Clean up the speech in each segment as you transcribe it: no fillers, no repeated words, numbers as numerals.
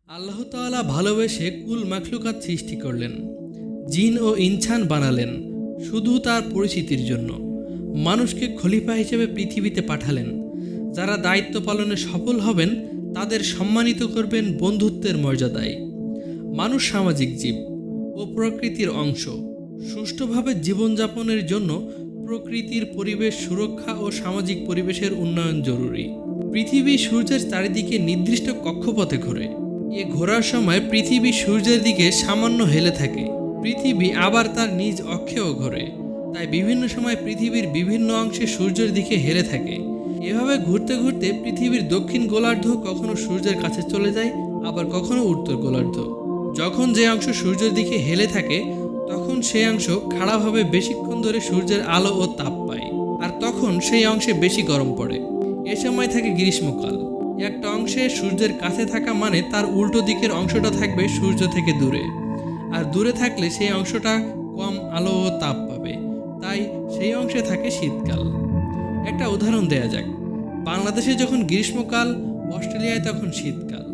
আল্লাহ তাআলা ভালোবেসে কুল মাখলুকাত সৃষ্টি করলেন, জিন ও ইনসান বানালেন শুধু তার পরিচিতির জন্য। মানুষকে খলিফা হিসেবে পৃথিবীতে পাঠালেন। যারা দায়িত্ব পালনে সফল হবেন তাদের সম্মানিত করবেন বন্ধুত্বের মর্যাদায়। মানুষ সামাজিক জীব ও প্রকৃতির অংশ। সুষ্ঠুভাবে জীবনযাপনের জন্য প্রকৃতির পরিবেশ সুরক্ষা ও সামাজিক পরিবেশের উন্নয়ন জরুরি। পৃথিবী সূর্যের চারিদিকে নির্দিষ্ট কক্ষপথে ঘোরে। এ ঘোরার সময় পৃথিবী সূর্যের দিকে সামান্য হেলে থাকে। পৃথিবী আবার তার নিজ অক্ষেও ঘোরে, তাই বিভিন্ন সময় পৃথিবীর বিভিন্ন অংশে সূর্যের দিকে হেলে থাকে। এভাবে ঘুরতে ঘুরতে পৃথিবীর দক্ষিণ গোলার্ধ কখনো সূর্যের কাছে চলে যায়, আবার কখনো উত্তর গোলার্ধ। যখন যে অংশ সূর্যের দিকে হেলে থাকে তখন সেই অংশ খাড়াভাবে বেশিক্ষণ ধরে সূর্যের আলো ও তাপ পায়, আর তখন সেই অংশে বেশি গরম পড়ে। এ সময় থাকে গ্রীষ্মকাল। একটা অংশে সূর্যের কাছে থাকা মানে তার উল্টো দিকের অংশটা থাকবে সূর্য থেকে দূরে, আর দূরে থাকলে সেই অংশটা কম আলো ও তাপ পাবে, তাই সেই অংশে থাকে শীতকাল। একটা উদাহরণ দেয়া যাক, বাংলাদেশে যখন গ্রীষ্মকাল, অস্ট্রেলিয়ায় তখন শীতকাল।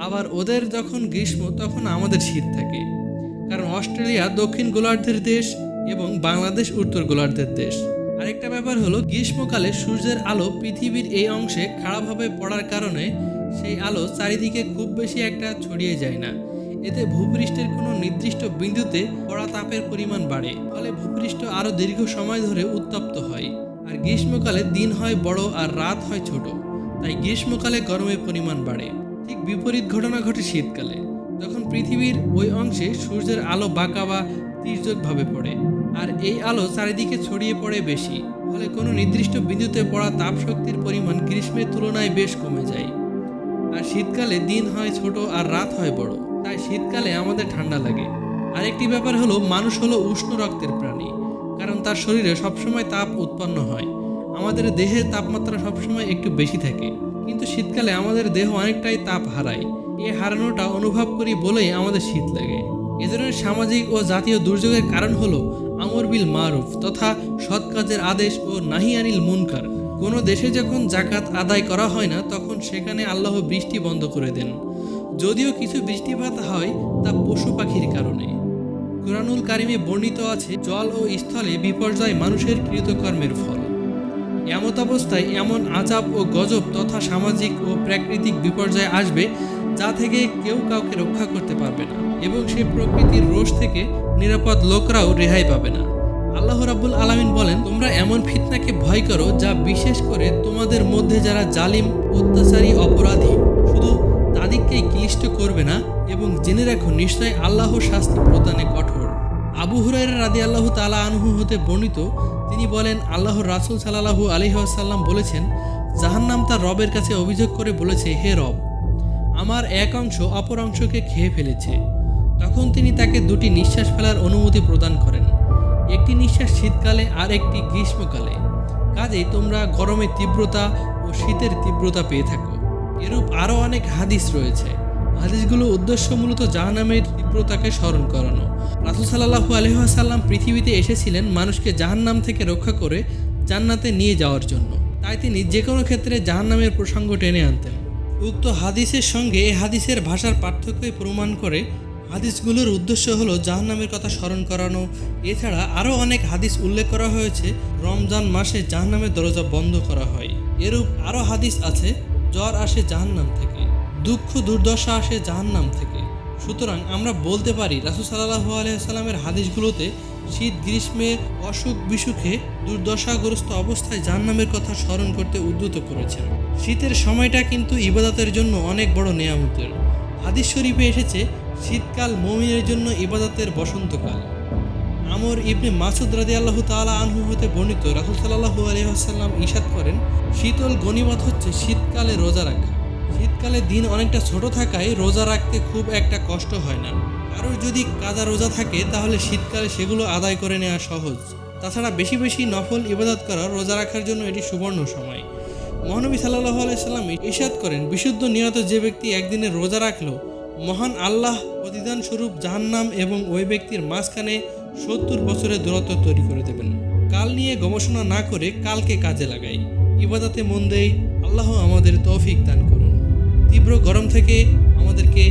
আবার ওদের যখন গ্রীষ্ম তখন আমাদের শীত থাকে, কারণ অস্ট্রেলিয়া দক্ষিণ গোলার্ধের দেশ এবং বাংলাদেশ উত্তর গোলার্ধের দেশ। আরেকটা ব্যাপার হলো, গ্রীষ্মকালে সূর্যের আলো পৃথিবীর এই অংশে খাড়াভাবে পড়ার কারণে সেই আলো চারিদিকে খুব বেশি একটা ছড়িয়ে যায় না। এতে ভূপৃষ্ঠের কোনো নির্দিষ্ট বিন্দুতে পড়া তাপের পরিমাণ বাড়ে, ফলে ভূপৃষ্ঠ আরও দীর্ঘ সময় ধরে উত্তপ্ত হয়। আর গ্রীষ্মকালে দিন হয় বড় আর রাত হয় ছোট, তাই গ্রীষ্মকালে গরমের পরিমাণ বাড়ে। ঠিক বিপরীত ঘটনা ঘটে শীতকালে। তখন পৃথিবীর ওই অংশে সূর্যের আলো বাঁকা বা তির্যকভাবে পড়ে, আর এই আলো চারিদিকে ছড়িয়ে পড়ে বেশি, ফলে কোনো নির্দিষ্ট বিন্দুতে পড়া তাপ শক্তির পরিমাণ গ্রীষ্মের তুলনায় বেশ কমে যায়। আর শীতকালে দিন হয় ছোট আর রাত হয় বড়, তাই শীতকালে আমাদের ঠান্ডা লাগে। আরেকটি ব্যাপার হলো, মানুষ হলো উষ্ণ রক্তের প্রাণী, কারণ তার শরীরে সবসময় তাপ উৎপন্ন হয়। আমাদের দেহের তাপমাত্রা সবসময় একটু বেশি থাকে, কিন্তু শীতকালে আমাদের দেহ অনেকটাই তাপ হারায়। এই হারানোটা অনুভব করি বলেই আমাদের শীত লাগে। এ ধরনের সামাজিক ও জাতীয় দুর্যোগের কারণ হলো আমর বিল মারুফ তথা সৎ কাজের আদেশ ও নাহি আনিল মুনকার। কোনো দেশে যখন জাকাত আদায় করা হয় না তখন সেখানে আল্লাহ বৃষ্টি বন্ধ করে দেন। যদিও কিছু বৃষ্টিপাত হয় তা পশু পাখির কারণে। কুরআনুল কারিমে বর্ণিত আছে, জল ও স্থলে বিপর্যয় মানুষের কৃতকর্মের ফল। এমত অবস্থায় এমন আযাব ও গজব তথা সামাজিক ও প্রাকৃতিক বিপর্যয় আসবে যা থেকে কেউ কাউকে রক্ষা করতে পারবে না, এবং সেই প্রকৃতির রোষ থেকে নিরাপদ লোকরাও রেহাই পাবে না। আল্লাহ রাব্বুল আলামিন বলেন, তোমরা এমন ফিতনাকে ভয় করো যা বিশেষ করে তোমাদের মধ্যে যারা জালিম, অত্যাচারী, অপরাধী শুধু তাদেরকেই ক্লিষ্ট করবে না, এবং জেনে রাখো নিশ্চয় আল্লাহ শাস্তি প্রদানে কঠোর। আবু হুরায়রা রাদিয়াল্লাহু তাআলা আনহু হতে বর্ণিত, তিনি বলেন, আল্লাহর রাসূল সাল্লাল্লাহু আলাইহি ওয়াসাল্লাম বলেছেন, জাহান্নাম তার রবের কাছে অভিযোগ করে বলেছে, হে রব, আমার এক অংশ অপর অংশকে খেয়ে ফেলেছে। তখন তিনি তাকে দুটি নিঃশ্বাস ফেলার অনুমতি প্রদান করেন, একটি নিঃশ্বাস শীতকালে আর একটি গ্রীষ্মকালে। কাজেই তোমরা গরমের তীব্রতা ও শীতের তীব্রতা পেয়ে থাকো। এরূপ আরও অনেক হাদিস রয়েছে। হাদিসগুলোর উদ্দেশ্য মূলত জাহান্নামের তীব্রতাকে স্মরণ করানো। রাসূল সাল্লাল্লাহু আলাইহি ওয়াসাল্লাম পৃথিবীতে এসেছিলেন মানুষকে জাহান্নাম থেকে রক্ষা করে জান্নাতে নিয়ে যাওয়ার জন্য, তাই তিনি যে কোনো ক্ষেত্রে জাহান্নামের প্রসঙ্গ টেনে আনতেন। উক্ত হাদিসের সঙ্গে এ হাদিসের ভাষার পার্থক্যই প্রমাণ করে হাদিসগুলোর উদ্দেশ্য হলো জাহান্নামের কথা স্মরণ করানো। এছাড়া আরও অনেক হাদিস উল্লেখ করা হয়েছে, রমজান মাসে জাহান্নামের দরজা বন্ধ করা হয়। এরূপ আরও হাদিস আছে, জ্বর আসে জাহান্নাম থেকে, দুঃখ দুর্দশা আসে জাহান্নাম থেকে। সুতরাং আমরা বলতে পারি রাসূল সাল্লাল্লাহু আলাইহি ওয়াসাল্লামের হাদিসগুলোতে শীত গ্রীষ্মে অসুখ বিসুখে দুর্দশাগ্রস্ত অবস্থায় জাহান্নামের কথা স্মরণ করতে উদ্যত করেছেন। শীতের সময়টা কিন্তু ইবাদতের জন্য অনেক বড় নেয়ামতের। হাদিস শরীফে এসেছে, শীতকাল মুমিনের জন্য ইবাদতের বসন্তকাল। আমর ইবনে মাসউদ রাদিয়াল্লাহু তাআলা আনহু হতে বর্ণিত, রাসূল সাল্লাল্লাহু আলাইহি ওয়াসাল্লাম ইরশাদ করেন, শীতল গনিমত হচ্ছে শীতকালে রোজা রাখা। শীতকালে দিন অনেকটা ছোট থাকায় রোজা রাখতে খুব একটা কষ্ট হয় না। কারোর যদি কাজা রোজা থাকে তাহলে শীতকালে সেগুলো আদায় করে নেওয়া সহজ। তাছাড়া বেশি বেশি নফল ইবাদত করা রোজা রাখার জন্য এটি সুবর্ণ সময়। মহানবী সাল্লাল্লাহু আলাইহি ওয়াসাল্লাম ইরশাদ করেন, বিশুদ্ধ নিয়ত যে ব্যক্তি একদিনের রোজা রাখলো, মহান আল্লাহ প্রতিদান স্বরূপ জাহান্নাম এবং ওই ব্যক্তির মাঝখানে 70 বছরের দূরত্ব তৈরি করে দেবেন। কাল নিয়ে গবেষণা না করে কালকে কাজে লাগাই, ইবাদতে মন দেই। আল্লাহ আমাদের তৌফিক দান করুন। তীব্র গরম থেকে আমাদেরকে